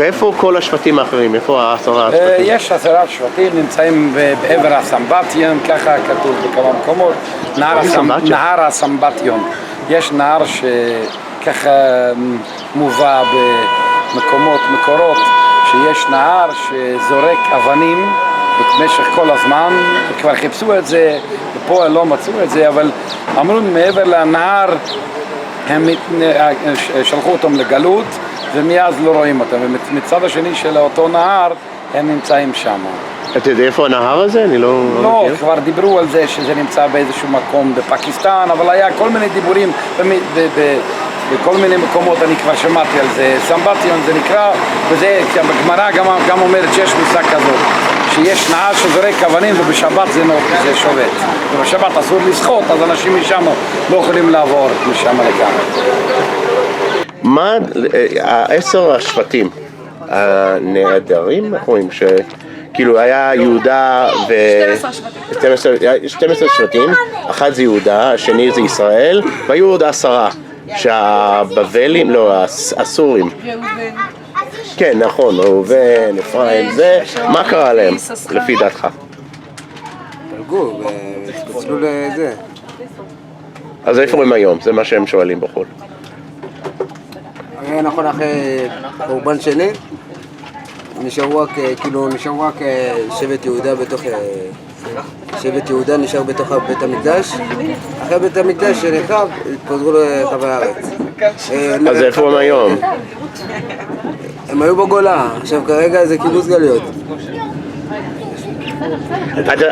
ואיפה כל השבטים האחרים? איפה 10 השבטים? יש 10 שבטים, נמצאים בעבר הסמבטיון, ככה כתוב בכמה מקומות, נהר הסמבטיון. יש נהר שככה מובא מקורות, שיש נהר שזורק אבנים במשך כל הזמן, וכבר חיפשו את זה, ופה לא מצאו את זה, אבל אמרו מעבר לנהר הם שלחו אותם לגלות ומאז לא רואים אותם, ומצד השני של אותו נהר הם נמצאים שם. אתה יודע איפה הנהר הזה? אני לא... לא, כבר דיברו על זה שזה נמצא באיזשהו מקום בפקיסטן, אבל היה כל מיני דיבורים בכל מיני מקומות, אני כבר שמעתי על זה. סמבטיון זה נקרא, וזה בגמרא גם אומרת שיש מושג כזאת, שיש נהר שזורק אבנים ובשבת זה שובת. ובשבת אסור לשחות, אז אנשים משם לא יכולים לעבור משם לכאן. מה 10 השבטים הנהדרים, רואים שכאילו היה יהודה ו... 12 שבטים, אחד זה יהודה, השני זה ישראל, והיו עוד 10 שהבבלים, לא, הסורים. כן, נכון, ראובן, אפרים, זה, מה קרה להם, לפי דעתך? תרגו, התפצלו לזה. אז איפה הם היום? זה מה שהם שואלים בחול. נכון, אחרי חורבן שני, נשארו רק שבט יהודה בתוך... שבט יהודה נשאר בתוך בית המקדש. אחרי בית המקדש שנחרב, התפזרו לחבי הארץ. אז איפה הם היום? הם היו בגולה, עכשיו כרגע זה קיבוץ גלויות.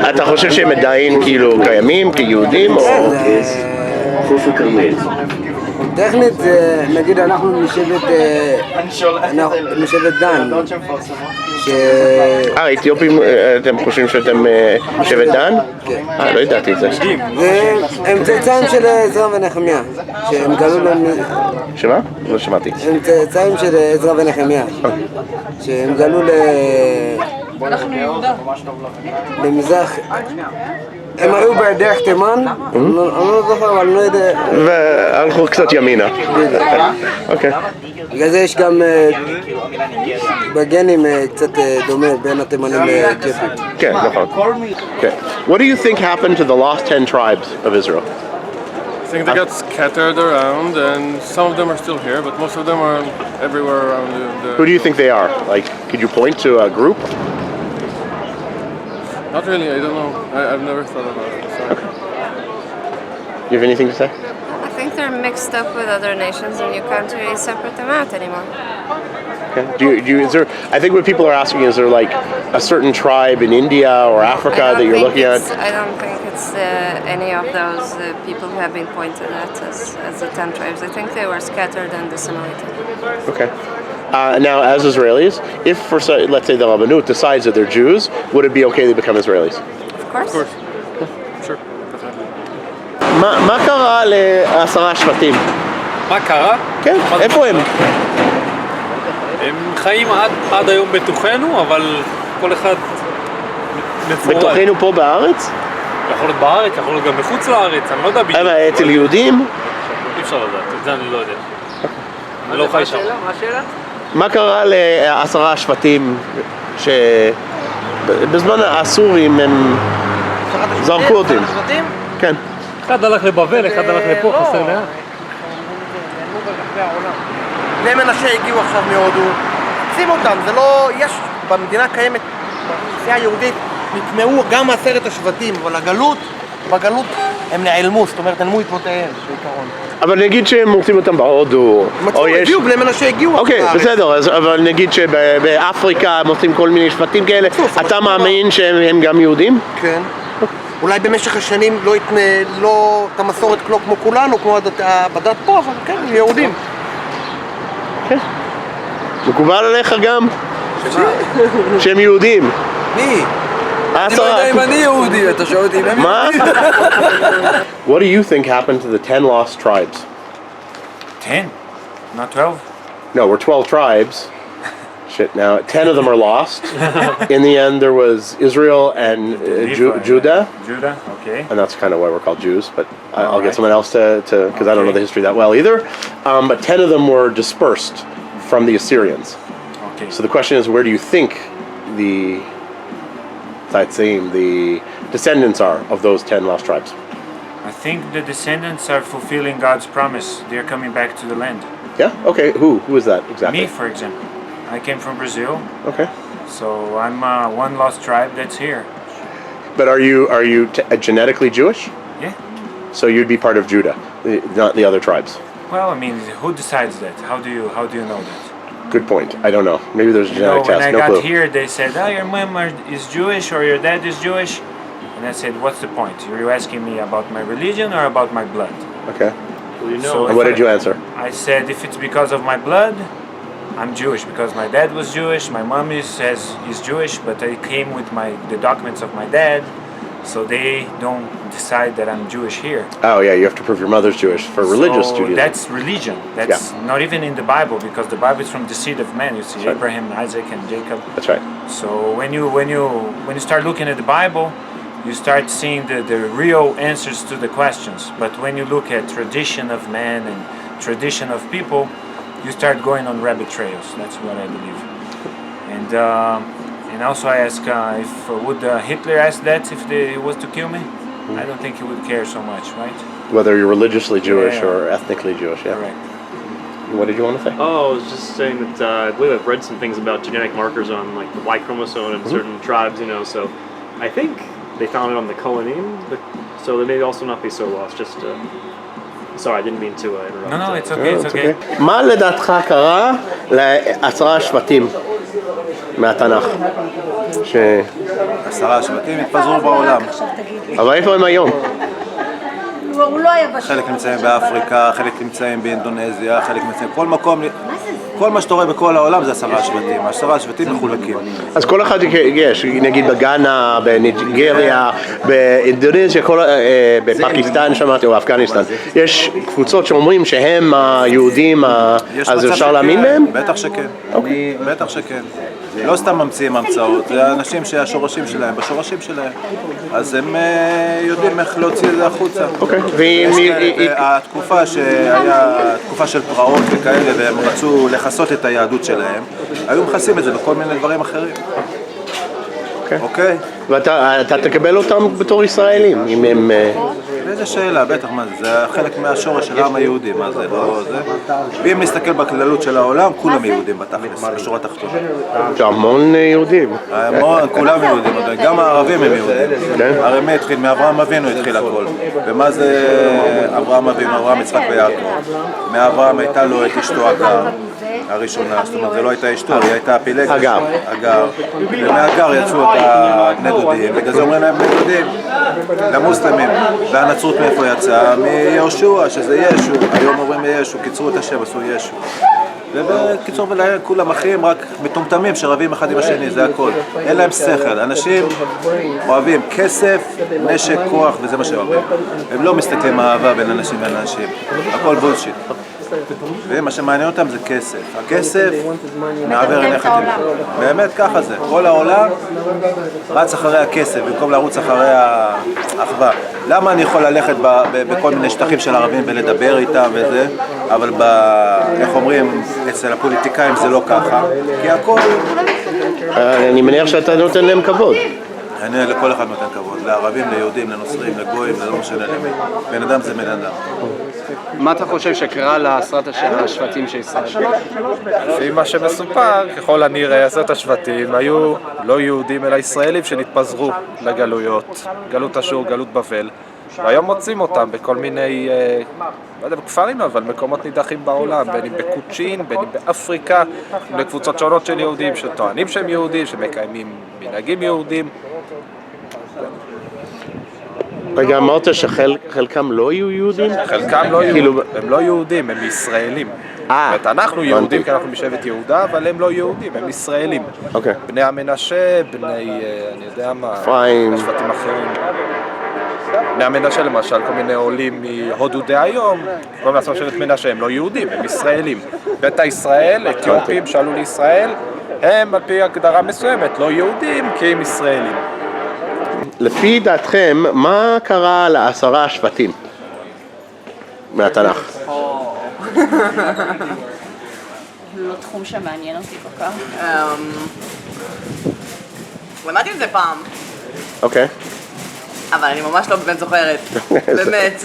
אתה חושב שהם עדיין כאילו קיימים כיהודים או... טכנית, נגיד אנחנו משבט דן. האתיופים, אתם חושבים שאתם שבט דן? כן. לא ידעתי את זה. הם צאצאים של עזרא ונחמיה, שהם גלו להם... שמה? לא שמעתי. הם צאצאים של עזרא ונחמיה, שהם גלו למזרח... הם היו בדרך תימן, אני לא זוכר, אבל אני לא יודע... והלכו קצת ימינה. אוקיי. בגלל זה יש גם בגנים קצת דומה בין התימנים לאתיופים. כן, נכון. What do you think happened to the lost 10 tribes of Israel? I think they got scattered around, and some of them are still here, but most of them are everywhere around the... Who do you think they are? Like, could you point to a group? Not really, I don't know. I've never thought about it. Sorry. You have anything to say? I think they're mixed up with other nations and you can't really separate them out anymore. Okay. Is there, I think what people are asking is there like a certain tribe in India or Africa that you're looking at? I don't think it's any of those people who have been pointed at as the 10 tribes. I think they were scattered and disseminated. Okay. Now, as Israelis, if for let's say the Rabbanut decides that they're Jews, would it be okay to become Israelis? Of course. Of course. Sure. מה קרה ל10 השבטים? מה קרה? כן, איפה הם? הם חיים עד היום בתוכנו, אבל כל אחד מפורד. בתוכנו פה בארץ? יכול להיות בארץ, יכול להיות גם בחוץ לארץ, אני לא יודע בדיוק. אצל יהודים? אי אפשר לדעת, את זה אני לא יודע. אני לא חי שם. מה השאלה? מה קרה ל10 השבטים שבזמן הסורים הם זרקו אותם? כן. אחד הלך לבבל, אחד הלך לפה, חסר מעט. בני מנשה הגיעו עכשיו מהודו, שים אותם, זה לא... יש במדינה קיימת, באוכלוסייה היהודית, נטמעו גם 10 השבטים, אבל בגלות הם נעלמו, זאת אומרת, נעלמו עקבותיהם, בעיקרון. אבל נגיד שהם מוצאים אותם בהודו, מצאו, הביאו, בני מנשה הגיעו. אוקיי, בסדר, אבל נגיד שבאפריקה מוצאים כל מיני שבטים כאלה, אתה מאמין שהם גם יהודים? כן. אולי במשך השנים לא את המסורת כמו כולנו, כמו בדת פה, אבל כן, הם יהודים. מקובל עליך גם? שהם יהודים. מי? אני לא יודע אם אני יהודי, אתה שואל אותי אם הם יהודים. What do you think happened to the 10 lost tribes? 10? Not 12? No, we're 12 tribes. Shit, now 10 of them are lost. In the end, there was Israel and Judah. Judah, okay. And that's kind of why we're called Jews, but I'll get someone else to because I don't know the history that well either. But 10 of them were dispersed from the Assyrians. Okay. So the question is, where do you think the Tzaitzim, the descendants are of those 10 lost tribes? I think the descendants are fulfilling God's promise. They're coming back to the land. Yeah? Okay, who is that exactly? Me, for example. I came from Brazil, Okay. so I'm one lost tribe that's here. But are you genetically Jewish? Yeah. So you'd be part of Judah, not the other tribes. Well, I mean, who decides that? How do you know that? Good point. I don't know. Maybe there's a genetic When test. I No got clue. here, they said, "Oh, your mom is Jewish or your dad is Jewish," and I said, "What's the point? Are you asking me about my religion or about my blood?" Okay. Well, you know, So And what did you answer? I said, "If it's because of my blood, I'm Jewish because my dad was Jewish. My mom is Jewish, but I came with the documents of my dad, so they don't decide that I'm Jewish here." Oh yeah, you have to prove your mother's Jewish for religious So Judaism. that's religion. That's not even in the Bible because the Bible is from the seed of man. You see That's right. Abraham, Isaac, and Jacob. That's right. So when you start looking at the Bible, you start seeing the real answers to the questions. But when you look at tradition of man and tradition of people, you start going on rabbit trails. That's what I believe. And also I ask if would Hitler ask that if he was to kill me? I don't think he would care so much, right? Whether you're religiously Jewish Yeah. or ethnically Jewish, yeah. Correct. What did you want to say? Oh, I was just saying that I believe I've read some things about genetic markers on like the Y chromosome in certain tribes, you know. So I think they found it on the Kohanim, so they may also not be so lost. Just sorry, I didn't mean to interrupt. No, it's okay, it's okay. מה לדעתך קרה ל10 שבטים מהתנ"ך? 10 שבטים התפזרו בעולם. אבל איפה הם היום? הוא לא היה בשטח. חלק נמצאים באפריקה, חלק נמצאים באינדונזיה, חלק נמצאים כל מקום. כל מה שאתה רואה בכל העולם זה 10 שבטים. 10 שבטים מחולקים. אז כל אחד יש, נגיד בגאנה, בניגריה, באינדונזיה, בפקיסטן שמעתי, או אפגניסטן. יש קבוצות שאומרים שהם היהודים, אז אפשר להאמין בהם? בטח שכן. בטח שכן. לא סתם ממציאים המצאות, זה אנשים שהשורשים שלהם, בשורשים שלהם. אז הם יודעים איך להוציא את זה החוצה. התקופה שהיה תקופה של פרעות וכאלה, והם רצו לכסות את היהדות שלהם, היו מכסים את זה בכל מיני דברים אחרים. אוקיי? ואתה תקבל אותם בתור ישראלים, אם הם... איזה שאלה, בטח, מה זה? זה חלק מהשורש של העם היהודי, מה זה? לא זה? ואם נסתכל בכללות של העולם, כולם יהודים בתכלס, בשורה התחתונה. המון יהודים. המון, כולם יהודים, גם הערבים הם יהודים. הרי מי התחיל? מאברהם אבינו התחיל הכל. ומה זה אברהם אבינו? אברהם, יצחק ויעקב. מאברהם הייתה לו את אשתו אגר, הראשונה, זאת אומרת, זה לא הייתה אשתו, היא הייתה הפילגש. אגר. ומהגר יצאו את הבני דודים, בגלל זה אומרים להם בני דודים, למוסלמים. והנצרות מאיפה יצא? מיהושע, שזה ישו. היום אומרים ישו, קיצרו את השם, עשו ישו. ובקיצור ולהם כולם אחים, רק מטומטמים שרבים אחד עם השני, זה הכל. אין להם שכל. אנשים אוהבים כסף, נשק, כוח, וזה מה שאוהבים. הם לא מסתכלים אהבה בין אנשים ואנשים. הכל בולשיט. ומה שמעניין אותם זה כסף. הכסף מעבר אליך תלך. באמת ככה זה. כל העולם רץ אחרי הכסף במקום לרוץ אחרי האחווה. למה אני יכול ללכת בכל מיני שטחים של ערבים ולדבר איתם וזה, אבל איך אומרים, אצל הפוליטיקאים זה לא ככה, כי הכל... אני מניח שאתה נותן להם כבוד. אני לכל אחד נותן כבוד, לערבים, ליהודים, לנוצרים, לגויים, זה לא משנה למי. בן אדם זה בן אדם. מה אתה חושב שקרה לעשרת השבטים של ישראל? לפי מה שמסופר, ככל הנראה 10 השבטים היו לא יהודים אלא ישראלים שנתפזרו לגלויות, גלות אשור, גלות בבל, והיום מוצאים אותם בכל מיני, לא יודע, בכפרים אבל מקומות נידחים בעולם, בין אם בקוצ'ין, בין אם באפריקה, לקבוצות שונות של יהודים שטוענים שהם יהודים, שמקיימים מנהגים יהודים. רגע, אמרת שחלקם לא יהיו יהודים? חלקם לא יהודים, הם לא יהודים, הם ישראלים. אנחנו יהודים כי אנחנו משבט יהודה, אבל הם לא יהודים, הם ישראלים. בני המנשה, בני, אני יודע מה, שבטים אחרים. בני המנשה למשל, כל מיני עולים מהודו דהיום, קוראים לעצמם שבט מנשה, הם לא יהודים, הם ישראלים. ביתא ישראל, אתיופים שעלו לישראל, הם על פי הגדרה מסוימת לא יהודים כי הם ישראלים. לפי דעתכם, מה קרה ל10 השבטים מהתנ"ך? לא תחום שמעניין אותי כל כך. למדתי את זה פעם, אוקיי. אבל אני ממש לא באמת זוכרת, באמת.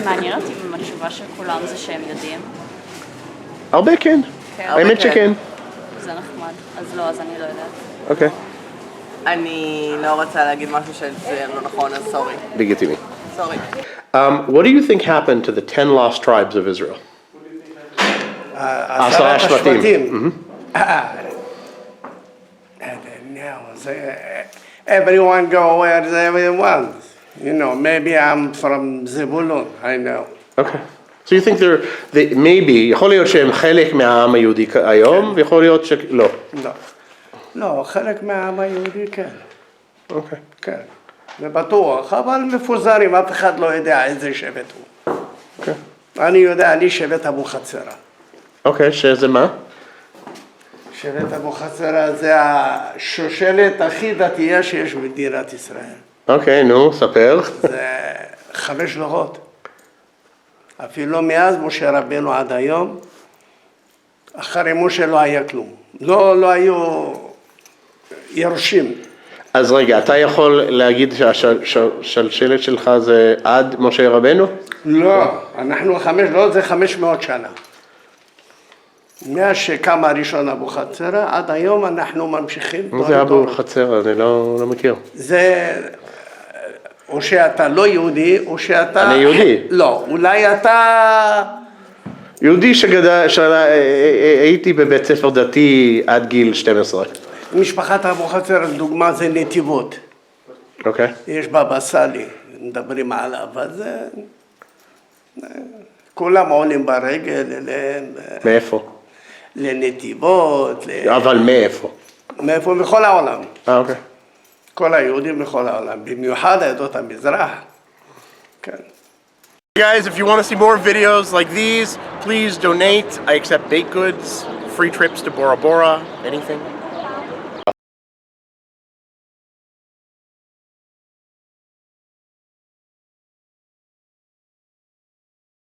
מעניין אותי אם התשובה של כולם זה שהם יודעים. הרבה כן. האמת שכן. זה נחמד. אז לא, אז אני לא יודעת. אוקיי. אני לא רוצה להגיד משהו שזה לא נכון, אז סורי. לגיטימי. סורי. What do you think happened to the 10 lost tribes of Israel? 10 השבטים. Everyone go where they want. You know, maybe I'm from Zebulun, I know. Okay. So you think maybe, יכול להיות שהם חלק מהעם היהודי היום, ויכול להיות שלא. לא. לא, חלק מהעם היהודי כן. אוקיי. כן. זה בטוח, אבל מפוזרים, אף אחד לא יודע איזה שבט הוא. אוקיי. אני יודע, אני שבט אבוחצירא. אוקיי, שזה מה? שבט אבוחצירא זה השושלת הכי דתייה שיש במדינת ישראל. אוקיי, נו, ספר. זה 5 דורות. אפילו מאז משה רבנו עד היום, אחרי משה לא היה כלום. לא היו יורשים. אז רגע, אתה יכול להגיד שהשלשלת שלך זה עד משה רבנו? לא, אנחנו 5 דורות, זה 500 שנה. מאז שקם הראשון אבוחצירא, עד היום אנחנו ממשיכים. מה זה אבוחצירא? אני לא מכיר. זה, או שאתה לא יהודי, או שאתה... אני יהודי. לא, אולי אתה... יהודי הייתי בבית ספר דתי עד גיל 12. משפחת אבוחצירא, לדוגמה, זה נתיבות. אוקיי. יש בבא סאלי, מדברים עליו, אז כולם עולים ברגל אליהם. מאיפה? לנתיבות. אבל מאיפה? מאיפה? מכל העולם. אוקיי. כל היהודים בכל העולם, במיוחד עדות המזרח. כן. Guys, if you want to see more videos like these, please donate. I accept baked goods, free trips to Bora Bora, anything.